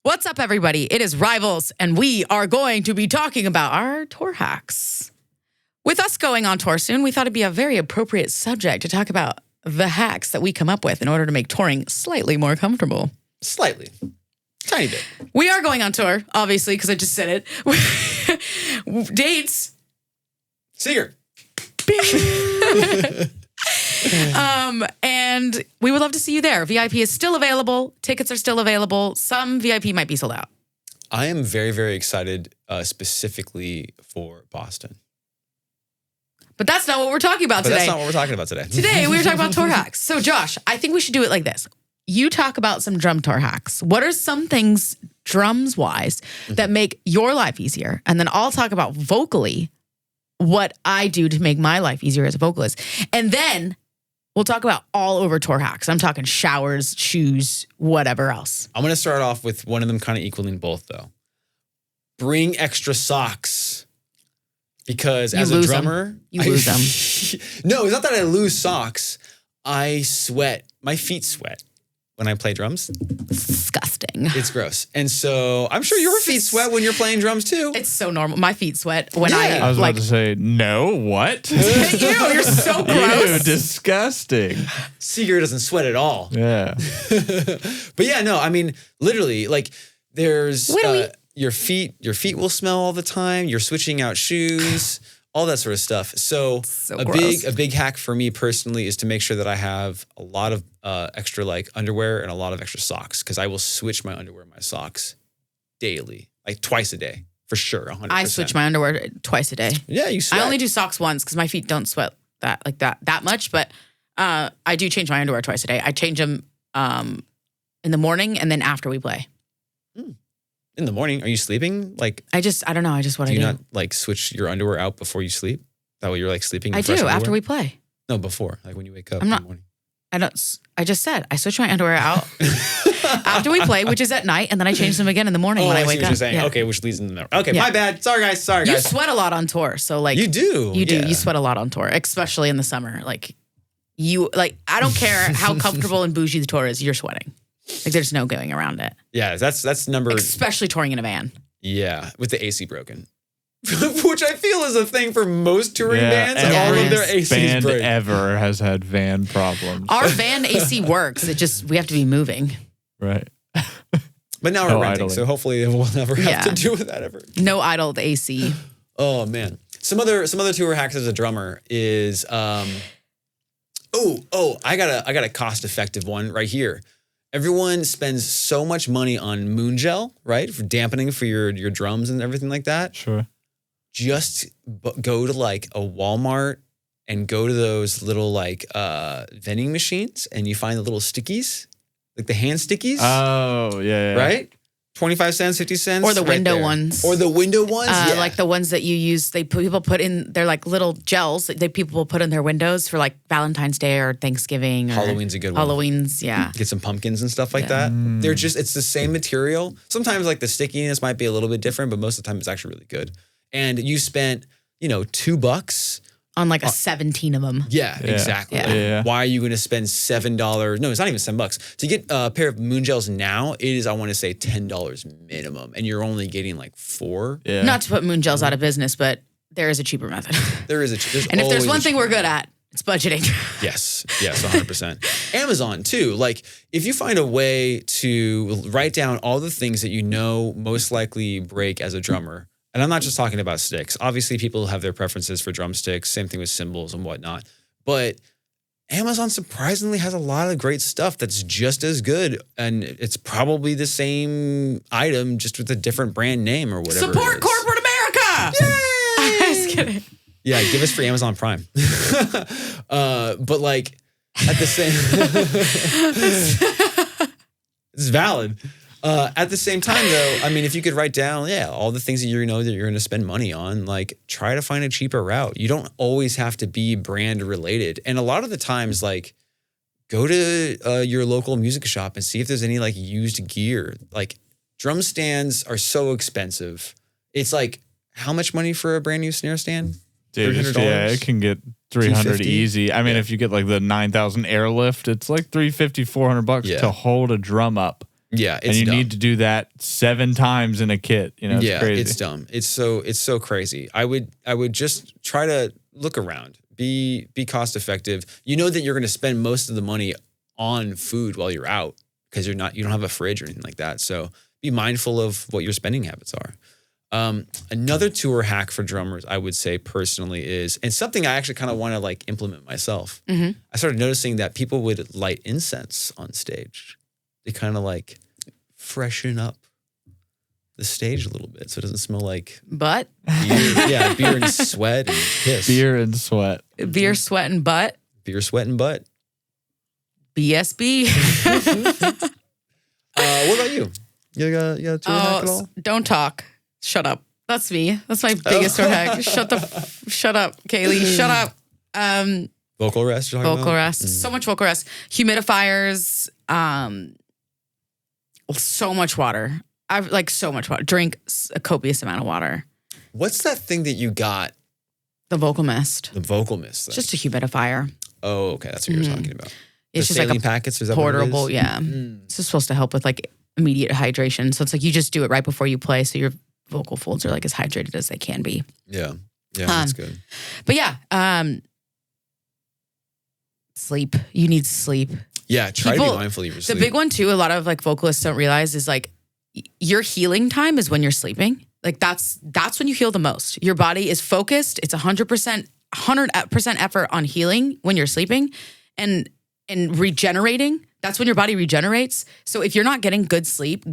What's up, everybody? It is Rivals, and we are going to be talking about our tour hacks. With us going on tour soon, we thought it'd be a very appropriate subject to talk about the hacks that we come up with in order to make touring slightly more comfortable. Slightly. Tiny bit. We are going on tour, obviously, because I just said it. Dates. Seeger. And we would love to see you there. VIP is still available. Tickets are still available. Some VIP might be sold out. I am very, very excited specifically for Boston. But that's not what we're talking about today. That's not what we're talking about today. Today, we were talking about tour hacks. So, Josh, I think we should do it like this. You talk about some drum tour hacks. What are some things, drums-wise, that make your life easier? And then I'll talk about vocally what I do to make my life easier as a vocalist. And then we'll talk about all over tour hacks. I'm talking showers, shoes, whatever else. I'm going to start off with one of them kind of equaling both, though. Bring extra socks. Because as a drummer... You lose them. No, it's not that I lose socks. I sweat. My feet sweat when I play drums. Disgusting. It's gross. And so I'm sure your feet sweat when you're playing drums, too. It's so normal. My feet sweat when I was about to say, no, what? Ew, you're so gross. Ew, disgusting. Seeger doesn't sweat at all. Yeah. But yeah, no, I mean, literally, like, there's your feet will smell all the time. You're switching out shoes, all that sort of stuff. So a big hack for me personally is to make sure that I have a lot of extra like underwear and a lot of extra socks, because I will switch my underwear and my socks daily, like twice a day for sure. 100%. I switch my underwear twice a day. Yeah, you sweat. I only do socks once because my feet don't sweat that much, but I do change my underwear twice a day. I change them in the morning and then after we play. In the morning, are you sleeping? Like I don't know. I just what I do. Do you not like switch your underwear out before you sleep? That way you're like sleeping. I do after we play. No, before, like when you wake up in the morning. I don't. I just said I switch my underwear out after we play, which is at night, and then I change them again in the morning when I wake up. You're saying. Yeah. Okay, which leads into the okay. Yeah. My bad. Sorry guys. You sweat a lot on tour, so like you do. You sweat a lot on tour, especially in the summer. Like I don't care how comfortable and bougie the tour is, you're sweating. Like there's no going around it. Yeah, that's number. Especially touring in a van. Yeah, with the AC broken. Which I feel is a thing for most touring bands. All of their ACs band break. ever has had van problems. Our van AC works. We have to be moving. Right. But now we're renting, so hopefully we'll never have to deal with that ever. No idled AC. Oh man. Some other tour hacks as a drummer is I got a cost effective one right here. Everyone spends so much money on moon gel, right? For dampening for your drums and everything like that. Sure. Just go to like a Walmart and go to those little like vending machines, and you find the little stickies, like the hand stickies. Oh, yeah. Right? 25 cents, 50 cents. Or the window ones. Or the window ones, yeah. Like the ones that you use, people put in, they're like little gels that people will put in their windows for like Valentine's Day or Thanksgiving. Or Halloween's a good one. Halloween's, yeah. Get some pumpkins and stuff like that. They're it's the same material. Sometimes like the stickiness might be a little bit different, but most of the time it's actually really good. And you spent, $2 on like a 17 of them. Yeah, exactly. Yeah. Why are you going to spend $7? No, it's not even $7. To get a pair of moon gels now, it is, I want to say, $10 minimum. And you're only getting like 4. Yeah. Not to put moon gels out of business, but there is a cheaper method. There's and if there's one thing we're good at, it's budgeting. Yes, 100%. Amazon too. Like if you find a way to write down all the things that you know most likely break as a drummer, and I'm not just talking about sticks. Obviously, people have their preferences for drumsticks. Same thing with cymbals and whatnot. But Amazon surprisingly has a lot of great stuff that's just as good. And it's probably the same item, just with a different brand name or whatever. Support corporate America! Yay! I was kidding. Yeah, give us free Amazon Prime. But like at the same... It's valid. At the same time, though, I mean, if you could write down, all the things that you know that you're going to spend money on, like try to find a cheaper route. You don't always have to be brand related. And a lot of the times, like go to your local music shop and see if there's any like used gear. Like drum stands are so expensive. It's like, how much money for a brand new snare stand? Dude, it can get 300 easy. I mean, if you get like the 9,000 airlift, it's like $350, $400 to hold a drum up. Yeah, it's and you dumb. need to do that 7 times in a kit. You know, it's crazy. It's dumb. It's so crazy. I would just try to look around. Be cost effective. You know that you're going to spend most of the money on food while you're out because you don't have a fridge or anything like that. So be mindful of what your spending habits are. Another tour hack for drummers, I would say personally is, and something I actually kind of want to like implement myself. I started noticing that people would light incense on stage. They kind of like freshen up the stage a little bit so it doesn't smell like Butt? beer and sweat and piss. Beer and sweat. Beer, sweat, and butt? Beer, sweat, and butt. BSB. What about you? You got a tour hack at all? Don't talk. Shut up. That's me. That's my biggest tour hack. Shut up, Kaylee. Shut up. Vocal rest you're talking Vocal about? rest. So much vocal rest. Humidifiers. So much water. I've like so much water. Drink a copious amount of water. What's that thing that you got? The vocal mist. The vocal mist thing. Just a humidifier. Oh, okay. That's what you're talking about. It's the just like saline a packets? Is that portable. what it is? Yeah. It's just supposed to help with like immediate hydration. So it's like you just do it right before you play, so your vocal folds are like as hydrated as they can be. Yeah. Yeah, that's good. But yeah, sleep. You need sleep. Yeah, try to be mindful of your sleep. The big one too, a lot of like vocalists don't realize is like your healing time is when you're sleeping. Like that's when you heal the most. Your body is focused. It's 100% effort on healing when you're sleeping and regenerating. That's when your body regenerates. So if you're not getting good sleep,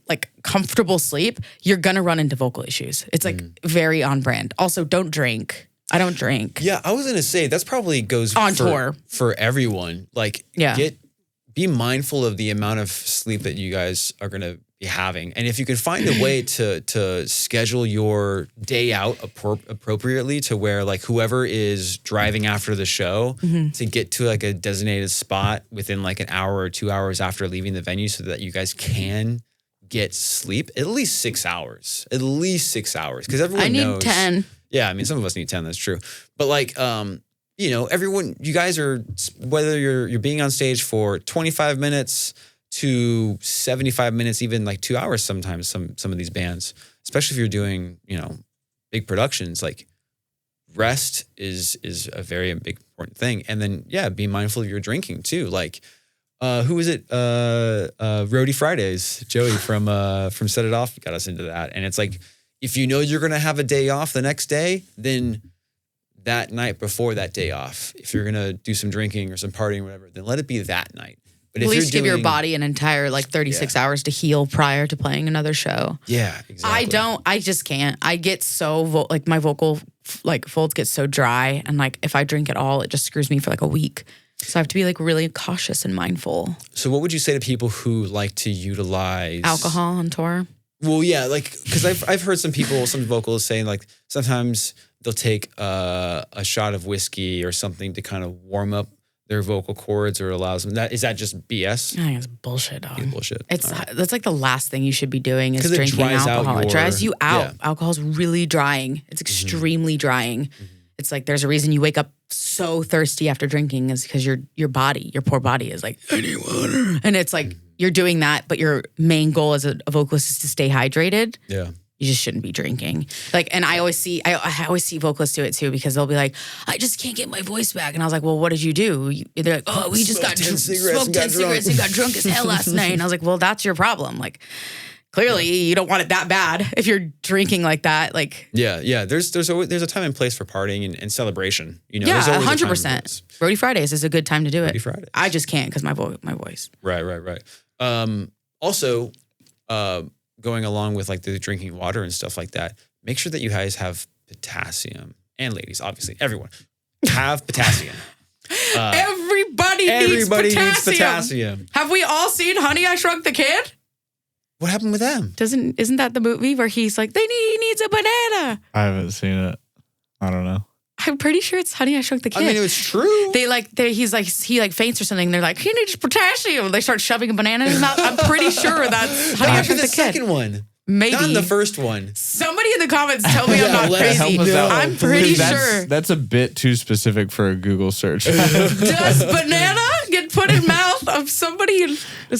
like comfortable sleep, you're gonna run into vocal issues. It's like very on brand. Also, don't drink. I don't drink. Yeah, I was gonna say that's probably goes on tour for everyone. Like, be mindful of the amount of sleep that you guys are gonna be having, and if you can find a way to schedule your day out appropriately to where like whoever is driving after the show to get to like a designated spot within like an hour or 2 hours after leaving the venue, so that you guys can get sleep at least 6 hours. At least 6 hours, because everyone knows. I need 10. Yeah, I mean, some of us need 10. That's true. But like, you know, everyone, you guys are, whether you're being on stage for 25 minutes to 75 minutes, even like 2 hours sometimes, some of these bands, especially if you're doing, you know, big productions, like rest is a very big important thing. And then, yeah, be mindful of your drinking too. Like, who was it? Roadie Fridays, Joey from Set It Off got us into that. And it's like, if you know you're going to have a day off the next day, then that night before that day off, if you're going to do some drinking or some partying or whatever, then let it be that night. But at least give your body an entire like 36 hours to heal prior to playing another show. Yeah, exactly. I just can't. I get so, like my vocal like folds get so dry. And like if I drink at all, it just screws me for like a week. So I have to be like really cautious and mindful. So what would you say to people who like to utilize alcohol on tour? Well, yeah, like, because I've heard some vocalists saying like sometimes they'll take a shot of whiskey or something to kind of warm up their vocal cords, or allows them. Is that just BS? I think it's bullshit, dog. It's bullshit. That's like the last thing you should be doing is drinking alcohol. It dries you out. Yeah. Alcohol's really drying. It's extremely drying. It's like there's a reason you wake up so thirsty after drinking is because your body, your poor body is like, I need water. And it's like you're doing that, but your main goal as a vocalist is to stay hydrated. Yeah. You just shouldn't be drinking. Like, and I always see vocalists do it too, because they'll be like, I just can't get my voice back. And I was like, well, what did you do? They're like, oh, we just smoked 10 cigarettes and got drunk as hell last night. And I was like, well, that's your problem. Like, clearly you don't want it that bad if you're drinking like that. Like, yeah. There's a time and place for partying and celebration. You know, yeah, 100%. Roadie Fridays is a good time to do it. Roadie Fridays. I just can't because my voice. Right. Also, going along with like the drinking water and stuff like that, make sure that you guys have potassium, and ladies, obviously, everyone have potassium. Everybody needs potassium. Have we all seen Honey, I Shrunk the Kid? What happened with them? Isn't that the movie where he's like, he needs a banana? I haven't seen it. I don't know. I'm pretty sure it's Honey, I Shrunk the Kid. I mean, it was true. He faints or something. They're like, he needs potassium. They start shoving a banana in his mouth. I'm pretty sure that's Honey, I Shrunk the Kid. Second one. Maybe. Not in the first one. Somebody in the comments tell me I'm not crazy. I'm pretty sure. That's a bit too specific for a Google search. Does banana get put in mouth of Somebody.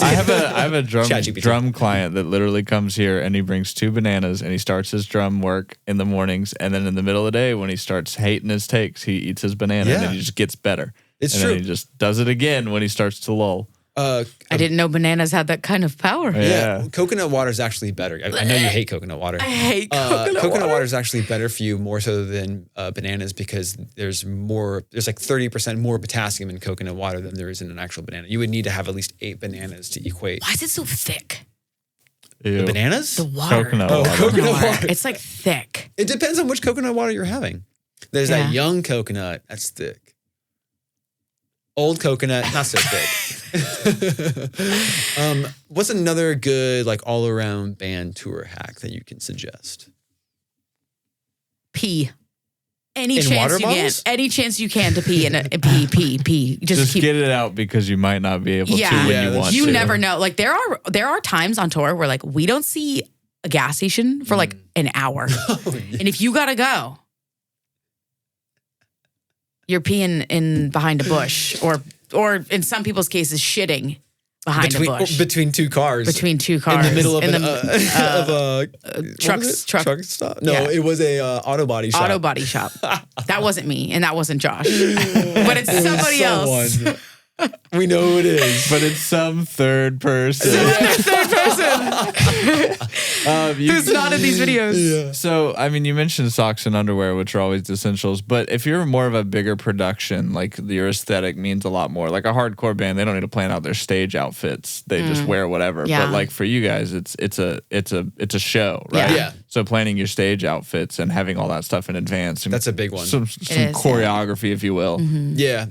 I have a ChatGPT. drum client that literally comes here and he brings 2 bananas and he starts his drum work in the mornings, and then in the middle of the day when he starts hating his takes, he eats his banana and then he just gets better. It's and true. Then he just does it again when he starts to lull. I didn't know bananas had that kind of power. Yeah. Coconut water is actually better. I know you hate coconut water. I hate coconut water is actually better for you more so than bananas because there's like 30% more potassium in coconut water than there is in an actual banana. You would need to have at least 8 bananas to equate. Why is it so thick? Ew. The bananas? The water. Coconut Oh, water. coconut water. It's like thick. It depends on which coconut water you're having. There's that young coconut, that's thick. Old coconut, not so thick. What's another good like all around band tour hack that you can suggest? Pee. Any In chance water you can. bottles? Any chance you can to pee in a pee. Just keep get it out because you might not be able Yeah. to when Yeah, you that's want you to. never know. Like there are times on tour where like we don't see a gas station for like an hour. And if you gotta go, you're peeing in behind a bush or in some people's cases shitting behind a bush. Between 2 cars. Between 2 cars. in the middle of truck stop. No, Yeah. it was a auto body shop. auto body shop. That wasn't me and that wasn't Josh. But it's somebody else. Someone. We know who it is. But it's some third person. Who's not in these videos. Yeah. So, I mean, you mentioned socks and underwear, which are always essentials. But if you're more of a bigger production, like your aesthetic means a lot more. Like a hardcore band, they don't need to plan out their stage outfits. They just wear whatever. Yeah. But like for you guys, it's a show, right? Yeah. So planning your stage outfits and having all that stuff in advance. And That's a big one. Some is, yeah. choreography, if you will. Yeah.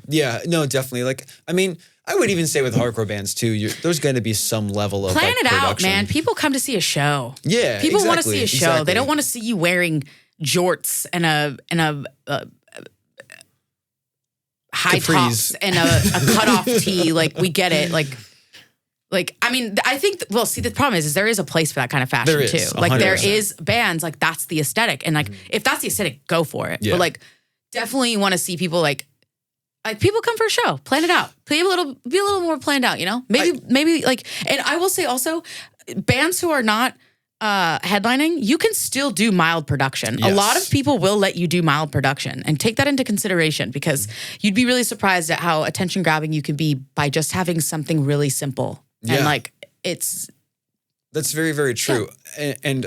No, definitely. Like, I mean, I would even say with hardcore bands too, there's going to be some level of Plan like, it out, production. man. People come to see a show. Yeah, People want to exactly, see a show. exactly. They don't want to see you wearing jorts and a high tops Capris. and a cutoff tee. Like we get it. Like I mean, I think. Well, see, the problem is there is a place for that kind of fashion There is, too. Like there 100%. is bands like that's the aesthetic, and like if that's the aesthetic, go for it. Yeah. But like definitely want to see people like people come for a show. Plan it out. Be a little more planned out. You know, maybe like. And I will say also, bands who are not headlining, you can still do mild production. Yes. A lot of people will let you do mild production, and take that into consideration because you'd be really surprised at how attention grabbing you can be by just having something really simple. Yeah. And like it's That's very, very true. And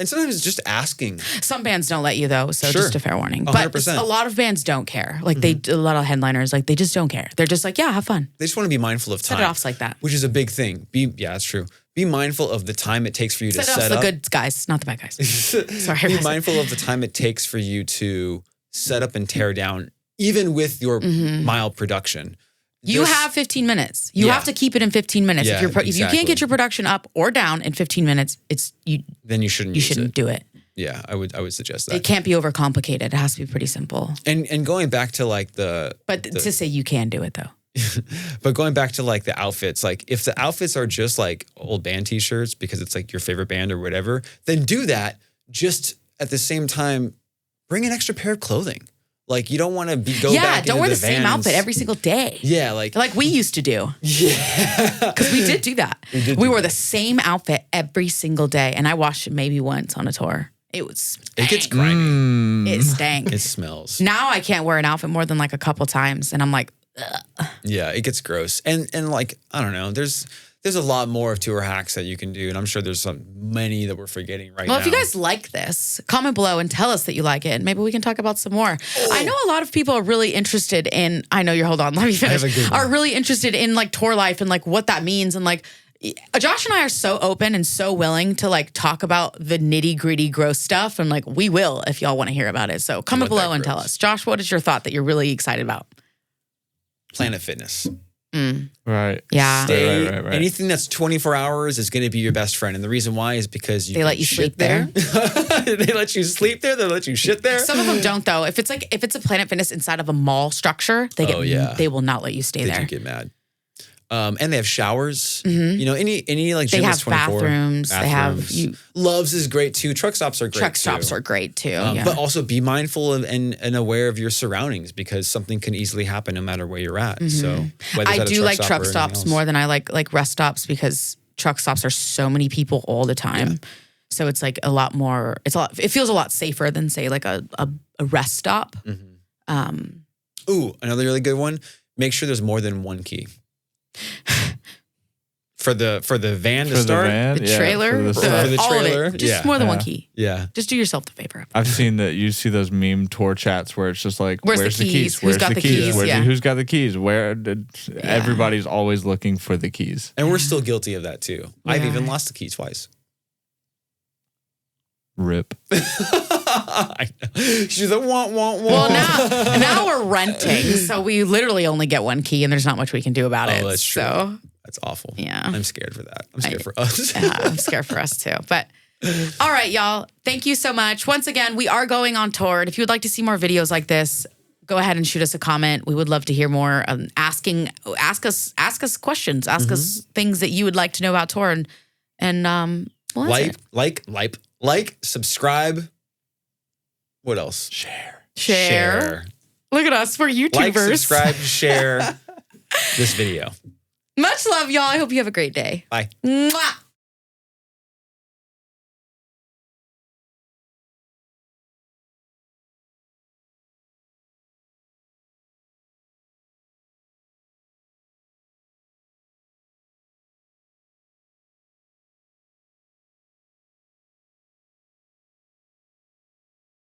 sometimes just asking. some bands don't let you though, so Sure. just a fair warning. 100%. But a lot of bands don't care. Like a lot of headliners, like they just don't care. They're just like, yeah, have fun. They just want to be mindful of time. Set it off like that. Which is a big thing. That's true. Be mindful of the time it takes for you to Set it off set the up. good guys, not the bad guys. Sorry. Be mindful of the time it takes for you to set up and tear down, even with your mild production. You Just- have 15 minutes. You Yeah. have to keep it in 15 minutes. Yeah, If you can't exactly. get your production up or down in 15 minutes, Then you shouldn't. you use shouldn't it. do it. Yeah, I would suggest It that. can't be overcomplicated. It has to be pretty simple. And going back to like the To say you can do it though. But going back to like the outfits, like if the outfits are just like old band t-shirts because it's like your favorite band or whatever, then do that. Just at the same time, bring an extra pair of clothing. Like you don't want to go back don't into wear the same Vans. outfit every single day. Yeah, like we used to do. yeah. Because we did do that. We wore the same outfit every single day. And I washed it maybe once on a tour. It was It gets stank. grimy. It stank. It smells. Now I can't wear an outfit more than like a couple times. And I'm like, Yeah, it gets gross. And like I don't know, there's a lot more of tour hacks that you can do, and I'm sure there's many that we're forgetting right now. well, if you guys like this, comment below and tell us that you like it. And maybe we can talk about some more. I know a lot of people are really interested in, hold on, let me finish. have a good one. Are really interested in like tour life and like what that means. And like, Josh and I are so open and so willing to like talk about the nitty gritty gross stuff. And like, we will if y'all want to hear about it. So comment What that below and tell gross. us. Josh, what is your thought that you're really excited about? Planet Fitness. Right. Yeah. Stay, Right. Anything that's 24 hours is going to be your best friend. And the reason why is because They let you shit sleep there? They let you sleep there. They let you shit there. Some of them don't though. If it's a Planet Fitness inside of a mall structure, they Oh, yeah. they will not let you stay They there. do get mad. And they have showers. You know, any like They gym have is 24 bathrooms. They have Loves is great too. Truck stops are great. truck stops are great too. But also be mindful and aware of your surroundings because something can easily happen no matter where you're at. So whether it's I at a do like stop truck or anything stops else. more than I like rest stops because truck stops are so many people all the time. So it's like a lot more. It feels a lot safer than say like a rest stop. Ooh, another really good one. Make sure there's more than one key. For the van to For the start. van? The Yeah, trailer, for the all of trailer, it. Just yeah. more than one Yeah. key. Yeah. Just do yourself the favor. I've seen that. You see those meme tour chats where it's just like, Where's "Where's the the keys? keys? Who's Where's got the the keys? keys?" Where's Yeah. who's got the keys? Where did everybody's always looking for the keys?" And we're still guilty of that too. I've Yeah. even lost the key twice. Rip. I know. She's a want. Well, now we're renting, so we literally only get one key, and there's not much we can do about it. That's true. So That's awful. Yeah. I'm scared for that. I'm scared for us. I'm scared for us too. But all right, y'all. Thank you so much. Once again, we are going on tour. And if you would like to see more videos like this, go ahead and shoot us a comment. We would love to hear more. Ask us questions. Ask us things that you would like to know about tour. And well, that's it. like, subscribe. What else? Share. Look at us. We're YouTubers. Like, subscribe, share this video. Much love, y'all. I hope you have a great day. Bye. Mwah.